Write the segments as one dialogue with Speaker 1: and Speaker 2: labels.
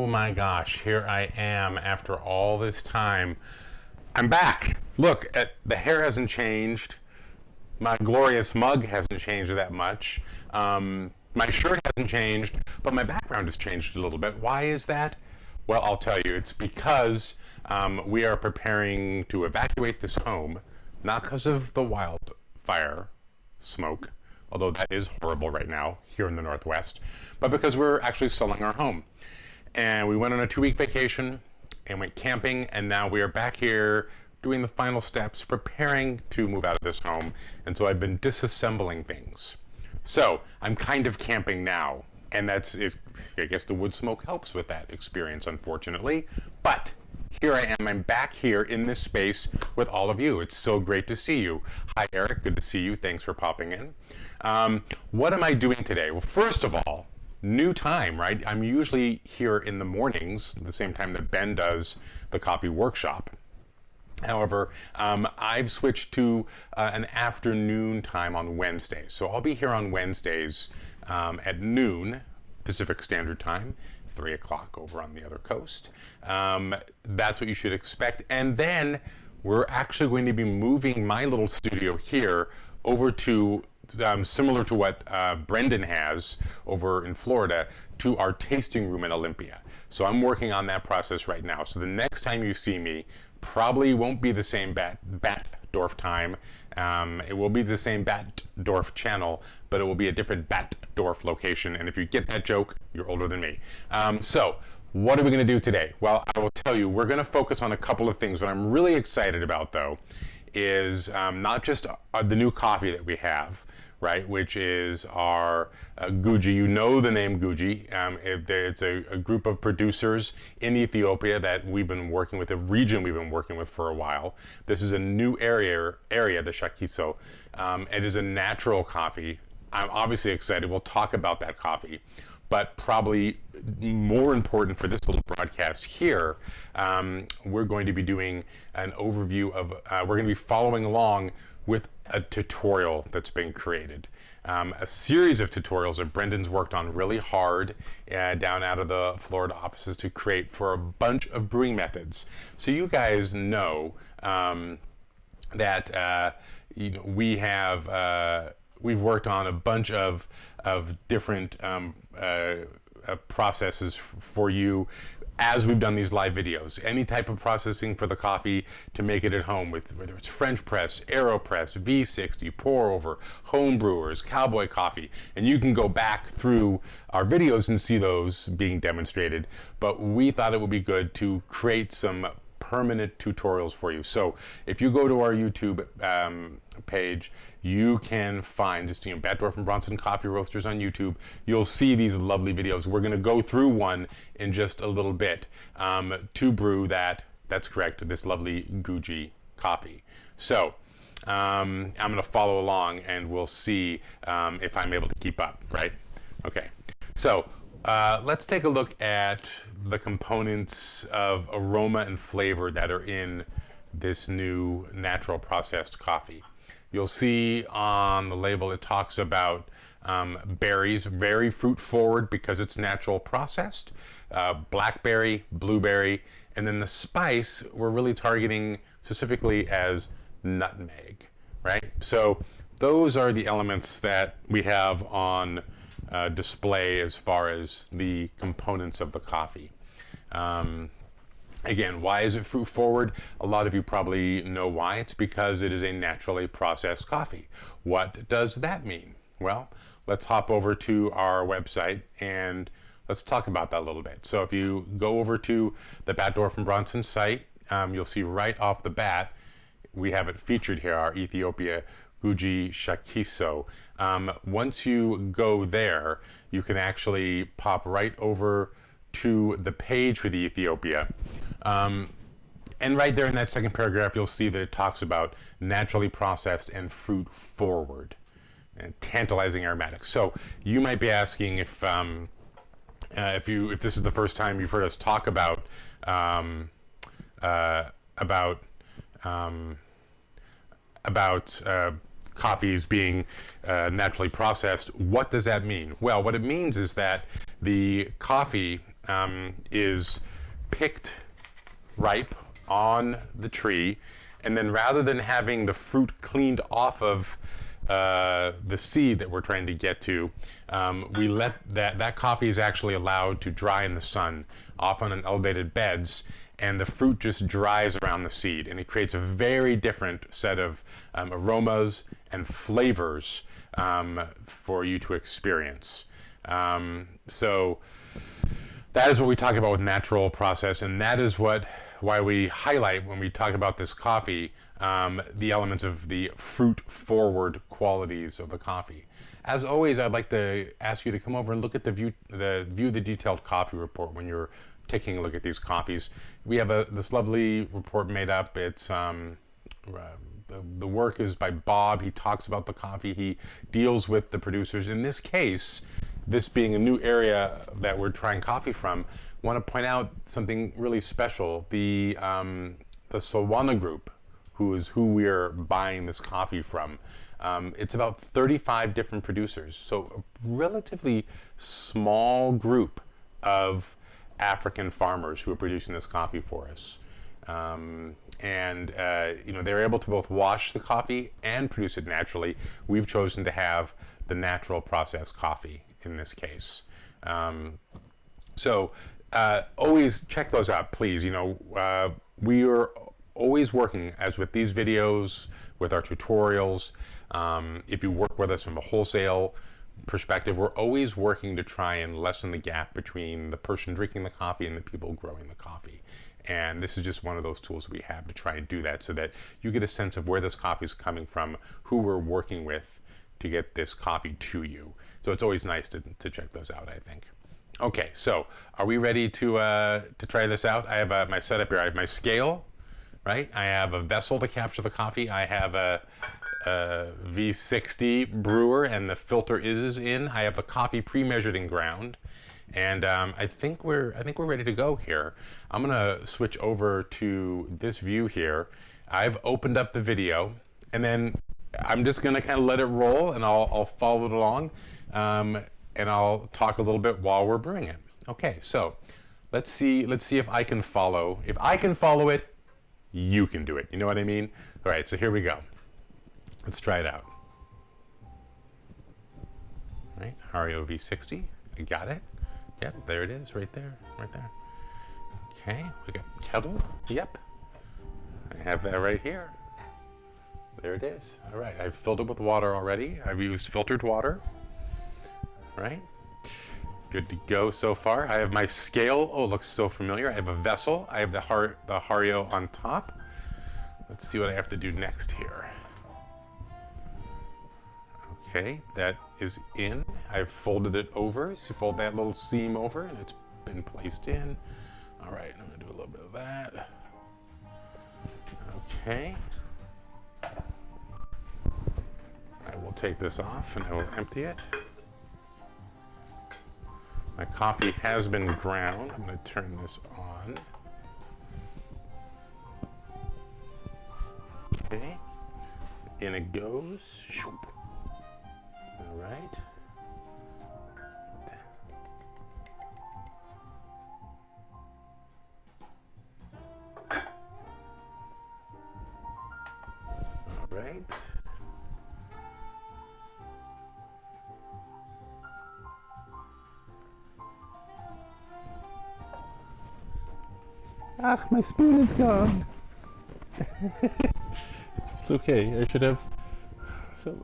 Speaker 1: Oh my gosh, here I am after all this time. I'm back. Look, the hair hasn't changed. My glorious mug hasn't changed that much. My shirt hasn't changed, but my background has changed a little bit. Why is that? Well, I'll tell you. It's because we are preparing to evacuate this home, not because of the wildfire smoke, although that is horrible right now here in the Northwest, but because we're actually selling our home. And we went on a 2-week vacation and went camping, and now we are back here doing the final steps, preparing to move out of this home. And so I've been disassembling things. So I'm kind of camping now, and that's it. I guess the wood smoke helps with that experience, unfortunately. But here I am. I'm back here in this space with all of you. It's so great to see you. Hi, Eric. Good to see you. Thanks for popping in. What am I doing today? Well, first of all, new time, right? I'm usually here in the mornings, the same time that Ben does the coffee workshop. However, I've switched to an afternoon time on Wednesdays. So I'll be here on Wednesdays at noon Pacific Standard Time, 3 o'clock over on the other coast. That's what you should expect. And then we're actually going to be moving my little studio here over to similar to what Brendan has over in Florida, to our tasting room in Olympia. So I'm working on that process right now. So the next time you see me probably won't be the same Batdorf time. It will be the same Batdorf channel, but it will be a different Batdorf location. And if you get that joke, you're older than me. So what are we going to do today? Well, I will tell you, we're going to focus on a couple of things. What I'm really excited about, though, is not just the new coffee that we have, right, which is our Guji. You know the name Guji. It's a group of producers in Ethiopia that we've been working with, a region we've been working with for a while. This is a new area, the Shakiso. It is a natural coffee. I'm obviously excited. We'll talk about that coffee. But probably more important for this little broadcast here, we're going to be doing an overview of, we're going to be following along with a tutorial that's been created. A series of tutorials that Brendan's worked on really hard down out of the Florida offices to create for a bunch of brewing methods. So you guys know that we have we've worked on a bunch of different processes for you as we've done these live videos. Any type of processing for the coffee to make it at home, with whether it's French press, AeroPress, V60, pour over, home brewers, cowboy coffee, and you can go back through our videos and see those being demonstrated. But we thought it would be good to create some permanent tutorials for you. So if you go to our YouTube page, you can find just Batdorf and Bronson Coffee Roasters on YouTube. You'll see these lovely videos. We're going to go through one in just a little bit to brew that's correct, this lovely Guji coffee. So I'm going to follow along and we'll see if I'm able to keep up, right? Okay. So let's take a look at the components of aroma and flavor that are in this new natural processed coffee. You'll see on the label it talks about berries, very fruit forward because it's natural processed, blackberry, blueberry, and then the spice we're really targeting specifically as nutmeg, right? So those are the elements that we have on display as far as the components of the coffee. Again, why is it fruit forward? A lot of you probably know why. It's because it is a naturally processed coffee. What does that mean? Well, let's hop over to our website and let's talk about that a little bit. So if you go over to the Batdorf and Bronson site, you'll see right off the bat, we have it featured here, our Ethiopia Guji Shakiso. Once you go there, you can actually pop right over to the page for the Ethiopia. And right there in that second paragraph, you'll see that it talks about naturally processed and fruit forward and tantalizing aromatics. So you might be asking if this is the first time you've heard us talk about coffees being naturally processed. What does that mean? Well, what it means is that the coffee is picked ripe on the tree, and then rather than having the fruit cleaned off of the seed that we're trying to get to, we let that coffee is actually allowed to dry in the sun, often on elevated beds, and the fruit just dries around the seed, and it creates a very different set of aromas and flavors for you to experience. So that is what we talk about with natural process, and that is why we highlight when we talk about this coffee the elements of the fruit-forward qualities of the coffee. As always, I'd like to ask you to come over and look at the view the detailed coffee report when you're taking a look at these coffees. We have this lovely report made up. It's the work is by Bob. He talks about the coffee. He deals with the producers. In this case, this being a new area that we're trying coffee from, I want to point out something really special. The Sawana Group, who we're buying this coffee from, it's about 35 different producers. So a relatively small group of African farmers who are producing this coffee for us. They're able to both wash the coffee and produce it naturally. We've chosen to have the natural processed coffee in this case. Always check those out, please. We are always working, as with these videos, with our tutorials. If you work with us from a wholesale perspective, we're always working to try and lessen the gap between the person drinking the coffee and the people growing the coffee. And this is just one of those tools we have to try and do that, so that you get a sense of where this coffee is coming from, who we're working with to get this coffee to you. So it's always nice to check those out, I think. Okay, so are we ready to try this out? I have my setup here. I have my scale, right? I have a vessel to capture the coffee. I have a V60 brewer, and the filter is in. I have the coffee pre-measured and ground, and I think we're ready to go here. I'm gonna switch over to this view here. I've opened up the video, and then I'm just gonna kind of let it roll, and I'll follow it along, and I'll talk a little bit while we're brewing it. Okay, so let's see if I can follow. If I can follow it, you can do it. You know what I mean? All right, so here we go. Let's try it out. All right, Hario V60. I got it. Yep, there it is, right there, right there. Okay, we got kettle. Yep, I have that right here. There it is. All right, I've filled it with water already. I've used filtered water. Right, good to go so far. I have my scale. Oh, it looks so familiar. I have a vessel. I have the Hario on top. Let's see what I have to do next here. Okay, that is in. I've folded it over. So you fold that little seam over, and it's been placed in. All right, I'm gonna do a little bit of that. Okay. I will take this off, and I will empty it. My coffee has been ground. I'm going to turn this on. Okay, in it goes. All right. All right. Ah, my spoon is gone. It's okay. I should have.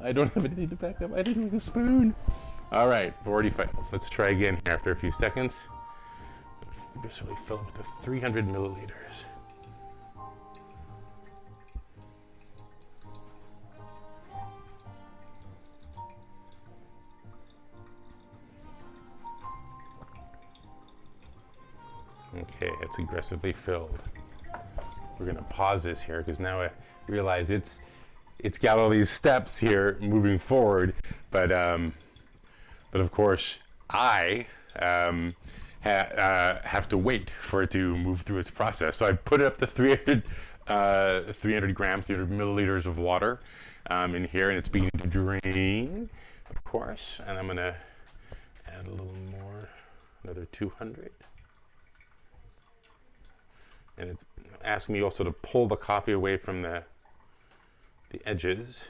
Speaker 1: I don't have anything to back up. I didn't make a spoon. All right, 45. Let's try again here after a few seconds. This really filled with the 300 milliliters. Okay, it's aggressively filled. We're gonna pause this here because now I realize it's got all these steps here moving forward, but of course I have to wait for it to move through its process. So I put it up to 300 grams, 300 milliliters of water in here, and it's beginning to drain, of course. And I'm gonna add a little more, another 200. And it's asking me also to pull the coffee away from the edges.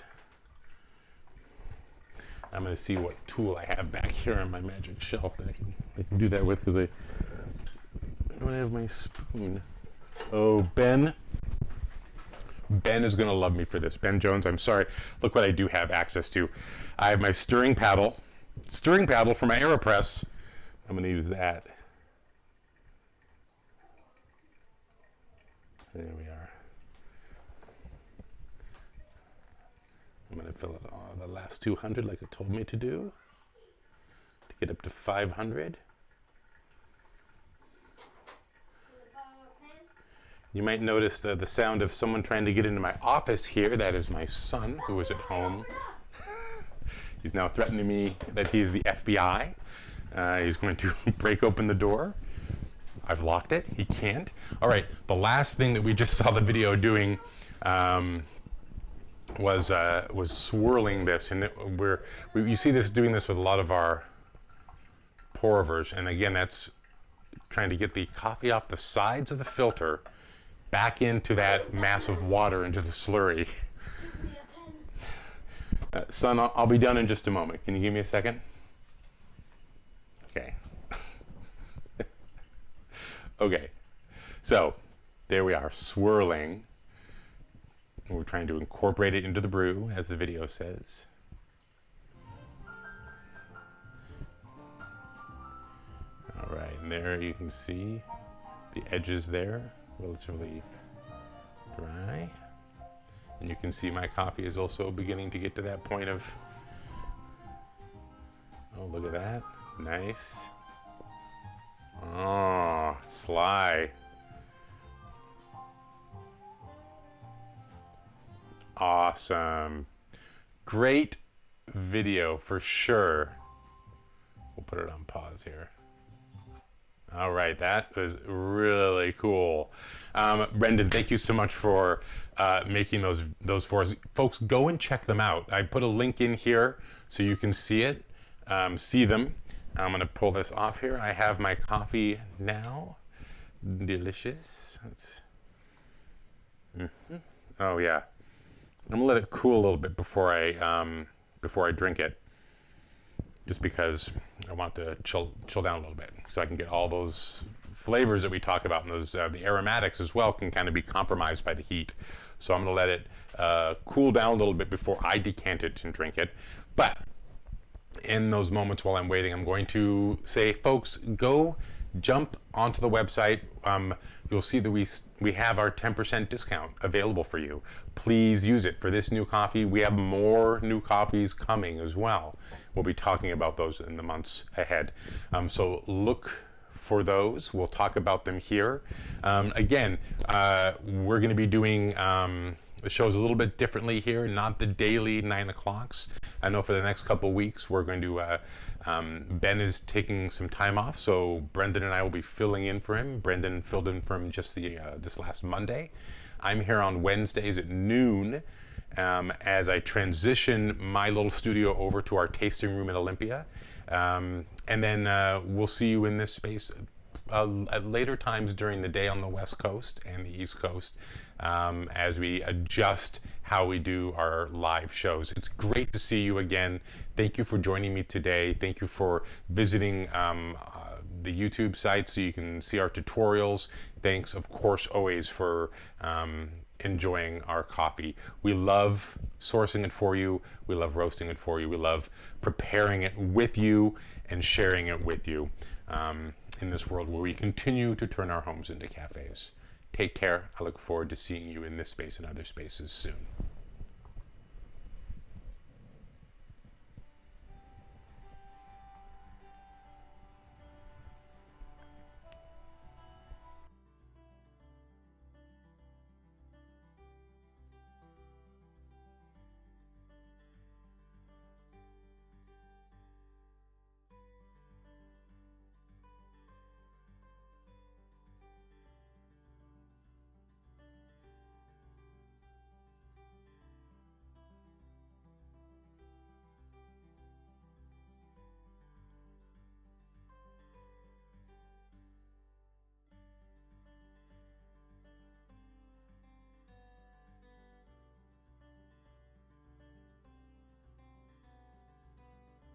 Speaker 1: I'm going to see what tool I have back here on my magic shelf that I can do that with, because I don't have my spoon. Oh, Ben. Ben is going to love me for this. Ben Jones, I'm sorry. Look what I do have access to. I have my stirring paddle for my AeroPress. I'm going to use that. There we are. I'm going to fill it on the last 200 like it told me to do, to get up to 500. You might notice the sound of someone trying to get into my office here. That is my son, who is at home. He's now threatening me that he is the FBI. He's going to break open the door. I've locked it. He can't. All right. The last thing that we just saw the video doing was swirling this, and you see this doing this with a lot of our pour overs. And again, that's trying to get the coffee off the sides of the filter back into that mass of water, into the slurry. Son, I'll be done in just a moment. Can you give me a second? Okay. Okay. So there we are, swirling. And we're trying to incorporate it into the brew, as the video says. All right, and there you can see the edges there, relatively dry. And you can see my coffee is also beginning to get to that point of, oh, look at that. Nice. Oh, sly. Awesome. Great video for sure. We'll put it on pause here. All right, that was really cool. Brendan, thank you so much for making those for us. Folks, go and check them out. I put a link in here so you can see it, see them. I'm gonna pull this off here. I have my coffee now. Delicious. Oh yeah. I'm gonna let it cool a little bit before I drink it, just because I want to chill down a little bit, so I can get all those flavors that we talk about, and those the aromatics as well can kind of be compromised by the heat. So I'm gonna let it cool down a little bit before I decant it and drink it. But in those moments while I'm waiting, I'm going to say, folks, go jump onto the website. You'll see that we have our 10% discount available for you. Please use it for this new coffee. We have more new coffees coming as well. We'll be talking about those in the months ahead. So look for those. We'll talk about them here. Again, we're going to be doing the shows a little bit differently here, not the daily 9 o'clocks. I know for the next couple weeks we're going to, Ben is taking some time off, so Brendan and I will be filling in for him. Brendan filled in for him just this last Monday. I'm here on Wednesdays at noon as I transition my little studio over to our tasting room at Olympia. And then we'll see you in this space at later times during the day on the West Coast and the East Coast as we adjust how we do our live shows. It's great to see you again. Thank you for joining me today. Thank you for visiting the YouTube site so you can see our tutorials. Thanks, of course, always for enjoying our coffee. We love sourcing it for you. We love roasting it for you. We love preparing it with you and sharing it with you in this world where we continue to turn our homes into cafes. Take care. I look forward to seeing you in this space and other spaces soon.